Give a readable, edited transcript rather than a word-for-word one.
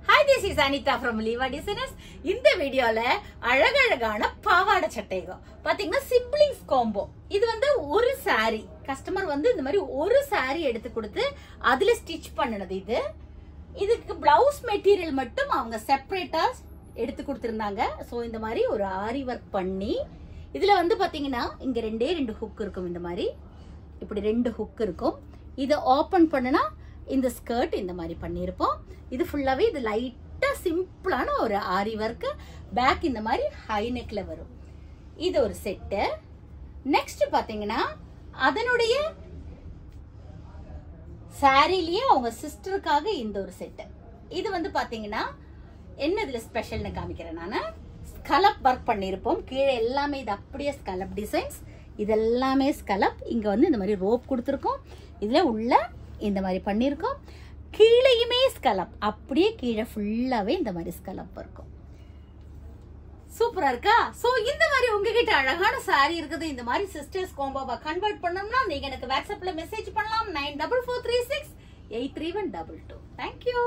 Hi, this is Anita from Liva Designers. In this video, அழகழகான பாவாடை சட்டைங்க. பாத்தீங்கன்னா siblings combo. இது வந்து ஒரு saree. Customer வந்து இந்த மாதிரி ஒரு saree எடுத்து கொடுத்து அதுல ஸ்டிட்ச் பண்ணனது இது. இதுக்கு blouse material மட்டும் அவங்க செப்பரேட்டா எடுத்து கொடுத்திருந்தாங்க. சோ இந்த மாதிரி ஒரு ஆரி வர்க் பண்ணி இதுல வந்து பாத்தீங்கன்னா இங்க ரெண்டு ஹுக் இருக்கும் இந்த மாதிரி. இப்படி ரெண்டு ஹுக் இருக்கும். இத ஓபன் பண்ணனா இந்த ஸ்கர்ட் இந்த மாதிரி பண்ணிருப்போம். இது ஃபுல்லாவே இது லைட்டா சிம்பிளான ஒரு ஆரி வர்க். பேக் இந்த மாதிரி ஹை நெக்ல வரும். இது ஒரு செட். நெக்ஸ்ட் பாத்தீங்கன்னா அதனுடைய சாரிலேயே அவங்க சிஸ்டருக்காக இந்த ஒரு செட். இது வந்து பாத்தீங்கன்னா என்ன இதுல ஸ்பெஷல்னு காமிக்கிறேன் நானு. ஸ்கலப் வர்க் பண்ணிருப்போம். கீழே எல்லாமே இது அப்படியே ஸ்கலப் டிசைன்ஸ். இதெல்லாமே ஸ்கலப். இங்க வந்து இந்த மாதிரி ரோப் கொடுத்துருக்கோம். இதுல உள்ள இந்த மாதிரி பண்ணிருக்கோம். கீழேயுமே ஸ்கலப். அப்படியே கீழே ஃபுல்லாவே இந்த மாதிரி ஸ்கலப் இருக்கும். சூப்பரா இருக்கா? சோ இந்த மாதிரி உங்ககிட்ட அழகான சாரி இருக்குது. இந்த மாதிரி சிஸ்டர்ஸ் காம்போவா கன்வெர்ட் பண்ணனும்னா நீங்க எனக்கு வாட்ஸ்அப்ல மெசேஜ் பண்ணலாம். 9443683122. Thank you.